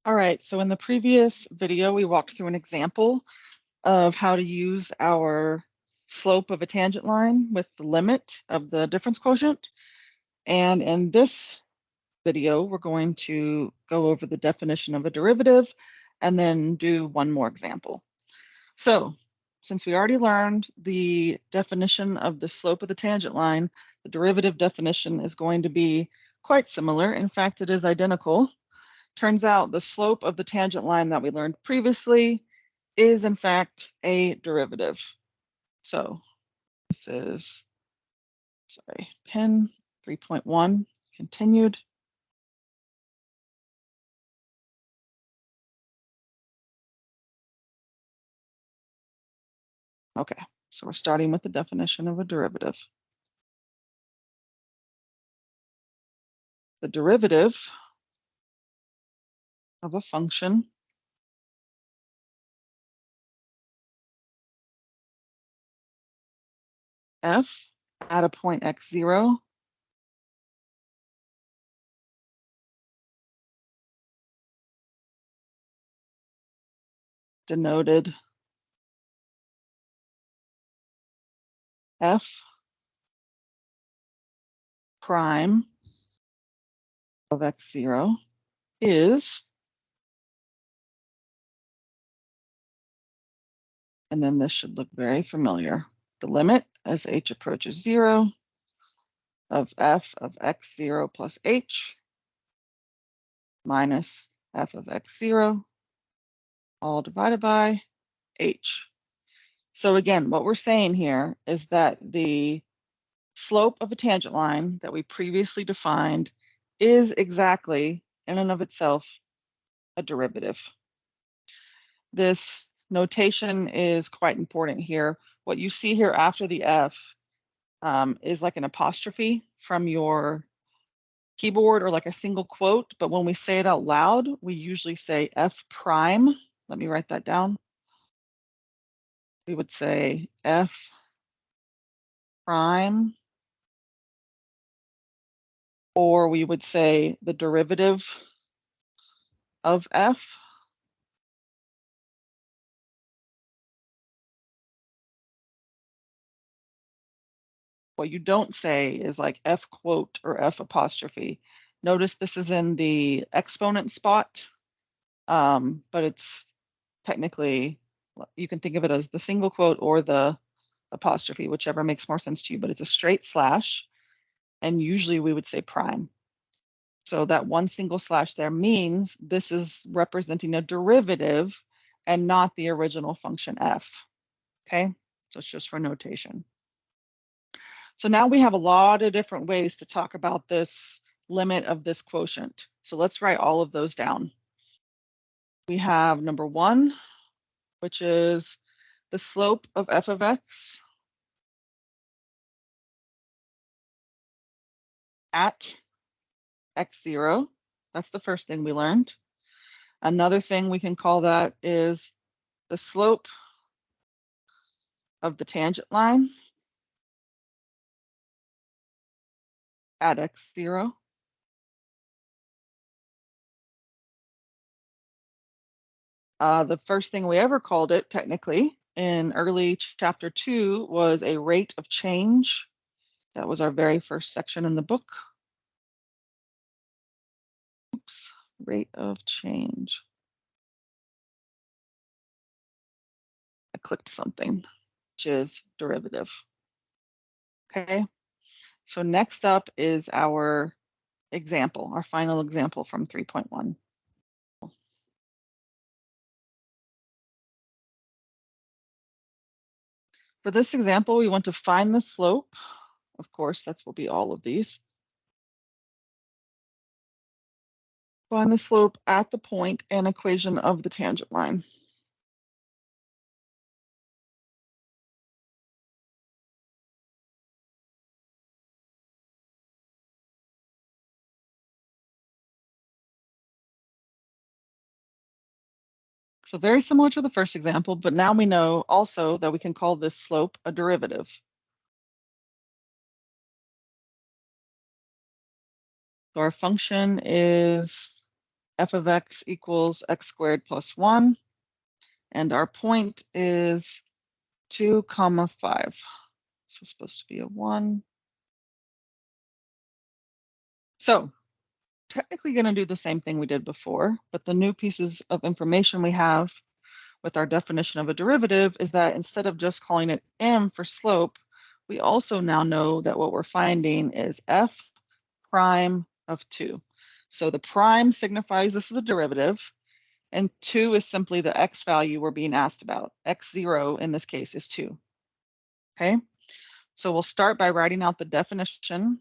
All right, so in the previous video, we walked through an example of how to use our slope of a tangent line with the limit of the difference quotient. And in this video, we're going to go over the definition of a derivative and then do one more example. So since we already learned the definition of the slope of the tangent line, the derivative definition is going to be quite similar. In fact, it is identical. Turns out the slope of the tangent line that we learned previously is in fact a derivative. So this is, sorry, pen 3.1 continued. Okay, so we're starting with the definition of a derivative. The derivative of a function f at a point x0 denoted f prime of x0 is, and then this should look very familiar, the limit as h approaches 0 of f of x0 plus h minus f of x0 all divided by h. So again, what we're saying here is that the slope of a tangent line that we previously defined is exactly, in and of itself, a derivative. This notation is quite important here. What you see here after the f is like an apostrophe from your keyboard or like a single quote, but when we say it out loud, we usually say f prime. Let me write that down. We would say f prime, or we would say the derivative of f. What you don't say is like f quote or f apostrophe. Notice this is in the exponent spot, but it's technically, you can think of it as the single quote or the apostrophe, whichever makes more sense to you, but it's a straight slash, and usually we would say prime. So that one single slash there means this is representing a derivative and not the original function f, okay? So it's just for notation. So now we have a lot of different ways to talk about this limit of this quotient. So let's write all of those down. We have number one, which is the slope of f of x at x0. That's the first thing we learned. Another thing we can call that is the slope of the tangent line at x0. The first thing we ever called it, technically, in early chapter 2 was a rate of change. That was our very first section in the book. Oops, rate of change. I clicked something, which is derivative. Okay, so next up is our example, our final example from 3.1. For this example, we want to find the slope. Of course, that will be all of these. Find the slope at the point and equation of the tangent line. So very similar to the first example, but now we know also that we can call this slope a derivative. So our function is f of x equals x squared plus 1. And our point is 2, 5. This was supposed to be a 1. So technically going to do the same thing we did before, but the new pieces of information we have with our definition of a derivative is that instead of just calling it m for slope, we also now know that what we're finding is f prime of 2. So the prime signifies this is a derivative, and 2 is simply the x value we're being asked about. X0 in this case is 2. Okay, so we'll start by writing out the definition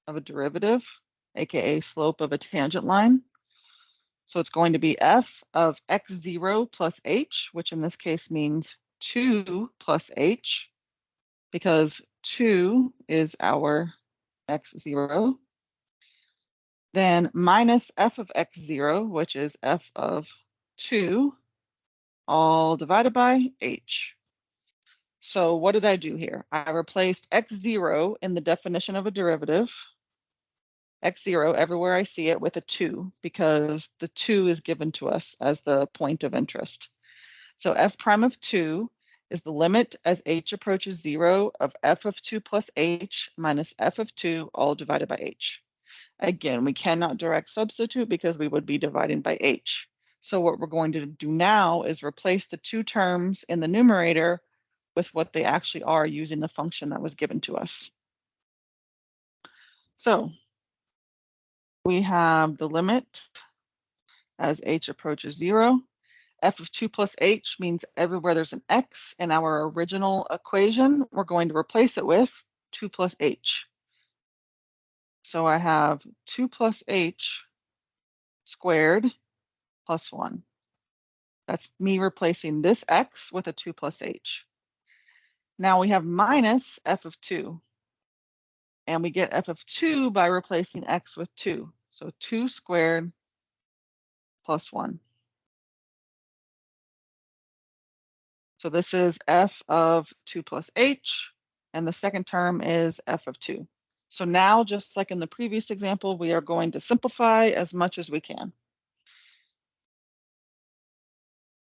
of a derivative, aka slope of a tangent line. So it's going to be f of x0 plus h, which in this case means 2 plus h, because 2 is our x0. Then minus f of x0, which is f of 2, all divided by h. So what did I do here? I replaced x0 in the definition of a derivative, x0 everywhere I see it, with a 2, because the 2 is given to us as the point of interest. So f prime of 2 is the limit as h approaches 0 of f of 2 plus h minus f of 2 all divided by h. Again, we cannot direct substitute because we would be dividing by h. So what we're going to do now is replace the two terms in the numerator with what they actually are using the function that was given to us. So we have the limit as h approaches 0. F of 2 plus h means everywhere there's an x in our original equation, we're going to replace it with 2 plus h. So I have 2 plus h squared plus 1. That's me replacing this x with a 2 plus h. Now we have minus f of 2. And we get f of 2 by replacing x with 2. So 2 squared plus 1. So this is f of 2 plus h, and the second term is f of 2. So now, just like in the previous example, we are going to simplify as much as we can.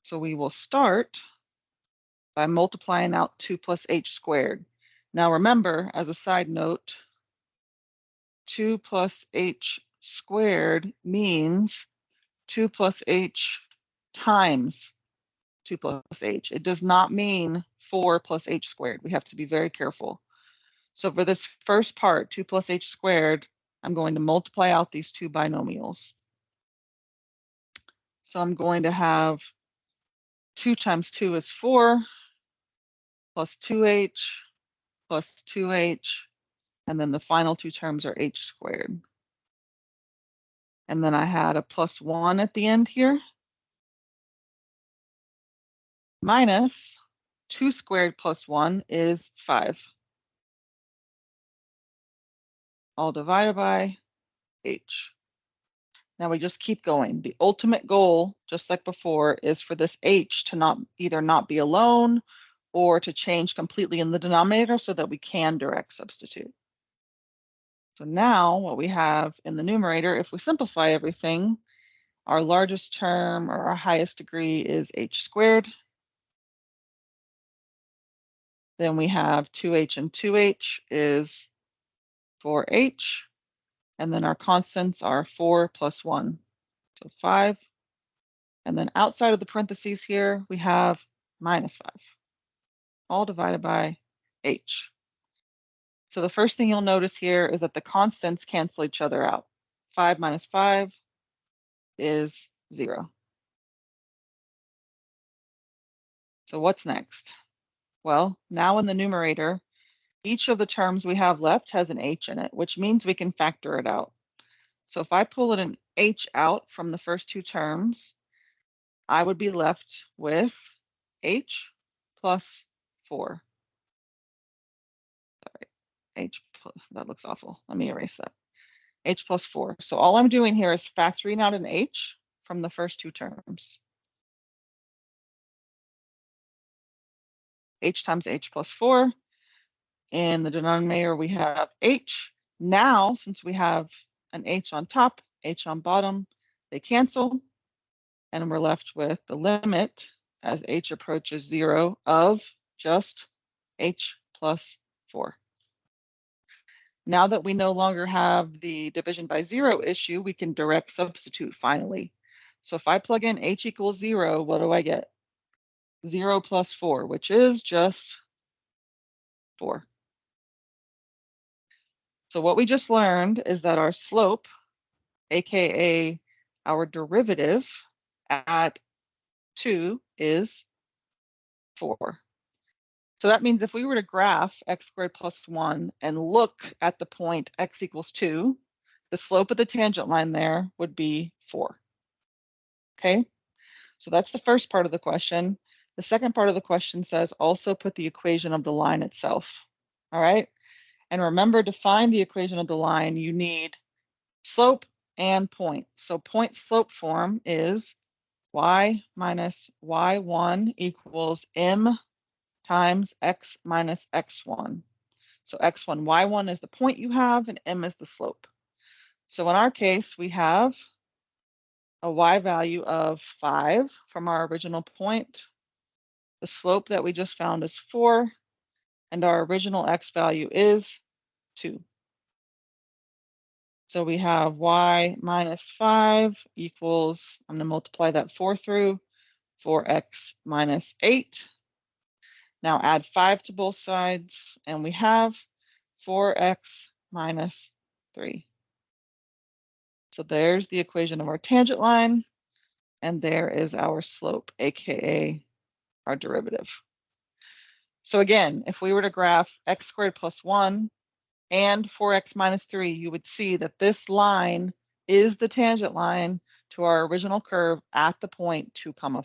So we will start by multiplying out 2 plus h squared. Now remember, as a side note, 2 plus h squared means 2 plus h times 2 plus h. It does not mean 4 plus h squared. We have to be very careful. So for this first part, 2 plus h squared, I'm going to multiply out these two binomials. So I'm going to have 2 times 2 is 4, plus 2h, plus 2h, and then the final two terms are h squared. And then I had a plus 1 at the end here, minus 2 squared plus 1 is 5. All divided by h. Now we just keep going. The ultimate goal, just like before, is for this h to either not be alone or to change completely in the denominator so that we can direct substitute. So now what we have in the numerator, if we simplify everything, our largest term or our highest degree is h squared. Then we have 2h and 2h is 4h. And then our constants are 4 plus 1, so 5. And then outside of the parentheses here, we have minus 5, all divided by h. So the first thing you'll notice here is that the constants cancel each other out. 5 minus 5 is 0. So what's next? Well, now in the numerator, each of the terms we have left has an h in it, which means we can factor it out. So if I pull an h out from the first two terms, I would be left with h plus 4. Sorry, h plus, that looks awful. Let me erase that. H plus 4. So all I'm doing here is factoring out an h from the first two terms. H times h plus 4. In the denominator, we have h. Now, since we have an h on top, h on bottom, they cancel, and we're left with the limit as h approaches 0 of just h plus 4. Now that we no longer have the division by 0 issue, we can direct substitute finally. So if I plug in h equals 0, what do I get? 0 plus 4, which is just 4. So what we just learned is that our slope, aka our derivative at 2, is 4. So that means if we were to graph x squared plus 1 and look at the point x equals 2, the slope of the tangent line there would be 4. Okay, so that's the first part of the question. The second part of the question says also put the equation of the line itself. All right, and remember, to find the equation of the line, you need slope and point. So point slope form is y minus y1 equals m times x minus x1. So x1, y1 is the point you have, and m is the slope. So in our case, we have a y value of 5 from our original point. The slope that we just found is 4, and our original x value is 2. So we have y minus 5 equals, I'm going to multiply that 4 through, 4x minus 8. Now add 5 to both sides, and we have 4x minus 3. So there's the equation of our tangent line, and there is our slope, aka our derivative. So again, if we were to graph x squared plus 1 and 4x minus 3, you would see that this line is the tangent line to our original curve at the point 2, 5.